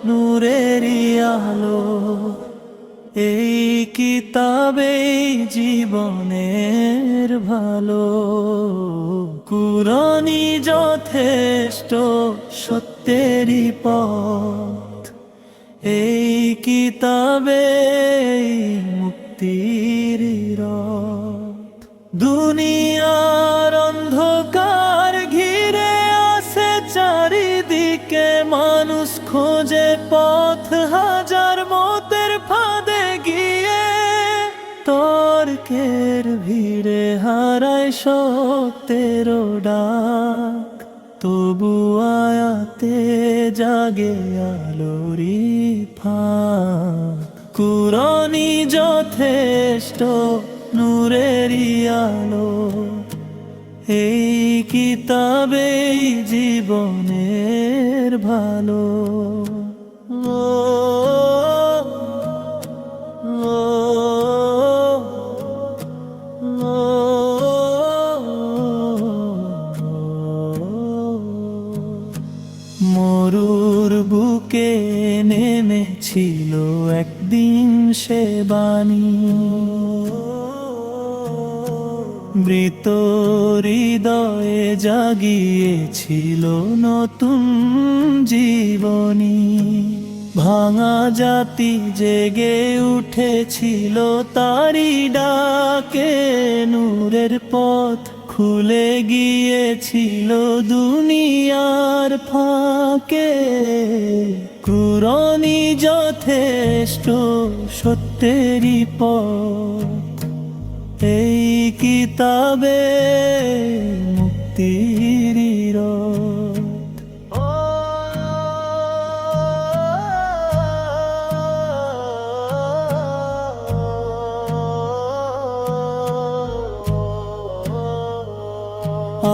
নূরেরই আলো। এই কিতাবেই জীবনের ভালো। কুরআনই যথেষ্ট সত্যেরই পথ। এই কিতাবেই মুক্তির রথ। দুনিয়ার অন্ধকার ঘিরে আসে চারিদিকে, মানুষ খোঁজে পথ হাজার মতের ফাঁদে গিয়ে। তর্কের ভিড়ে হারায় সত্যের ডাক, তবু আয়াতে জাগে আলোরি ফাঁক। কুরআনই যথেষ্ট নূরেরই আলো। এই কিতাবেই জীবনের ভালো। মরুর বুকে নেমেছিল একদিন সে বাণী, মৃত হৃদয়ে জাগিয়েছিল নতুন জীবনী। ভাঙা জাতি জেগে উঠেছিল তারি ডাকে, নূরের পথ খুলে গিয়েছিল দুনিয়ার ফাঁকে। কুরআনই যথেষ্ট সত্যেরই পথ। এই কিতাবে মুক্তির রথ।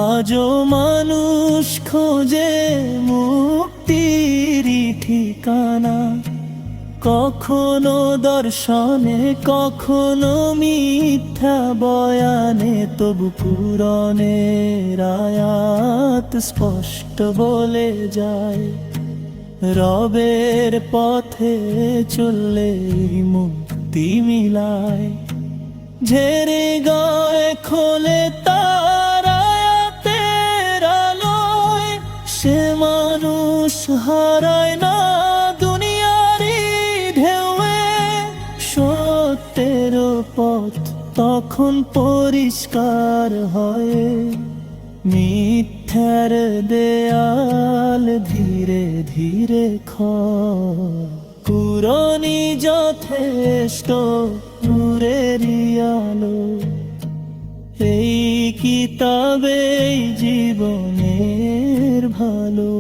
আজও মানুষ খোঁজে মুক্তির ঠিকানা, কখনো দর্শনে কখনো মিথ্যা বয়ানে। তবু কুরআনের আয়াত স্পষ্ট বলে যায়, রবের পথে চললে মুক্তি মিলায়। ঝেড়ে গায়ে খোলে তার আয়াতের আলোয়, সে মানুষ হারায় না দুনিয়ারি ঢেউয়ে। সত্যের পথ তখন পরিষ্কার হয়, মিথ্যার দেয়াল ধীরে ধীরে ক্ষয়। কুরআনই যথেষ্ট নূরেরই আলো। এই কিতাবেই জীবনের ভালো।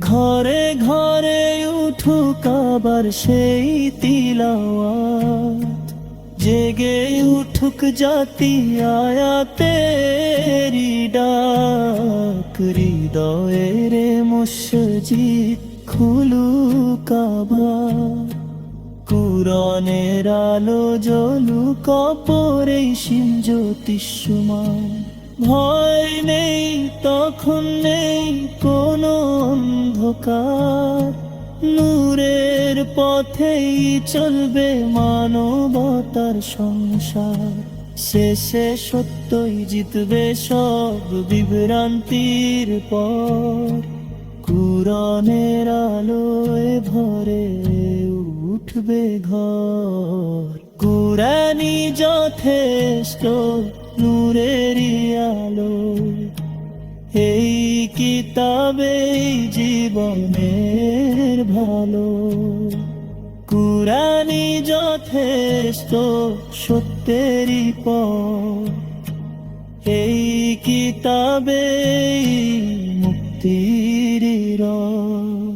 ঘরে ঘরে উঠুক আবার সেই তিলাওয়াত, জেগে উঠুক জাতি আয়াতেরি ডাক। হৃদয়ের মসজিদ খুলুক আবার, কুরআনের আলো জ্বলুক অপরে শিন জ্যোতিষ্মান। ভয় নেই তখন নেই কোনো অন্ধকার, নূরের পথেই চলবে মানবতার সংসার। শেষে সত্যই জিতবে সব বিভ্রান্তির পর, কুরআনের আলোয় ভরে উঠবে ঘর। কুরআনই যথেষ্ট নূরেরই আলো। এই কিতাবেই জীবনের ভালো। কুরআনই যথেষ্ট সত্যেরই পথ। এই কিতাবেই মুক্তির রথ।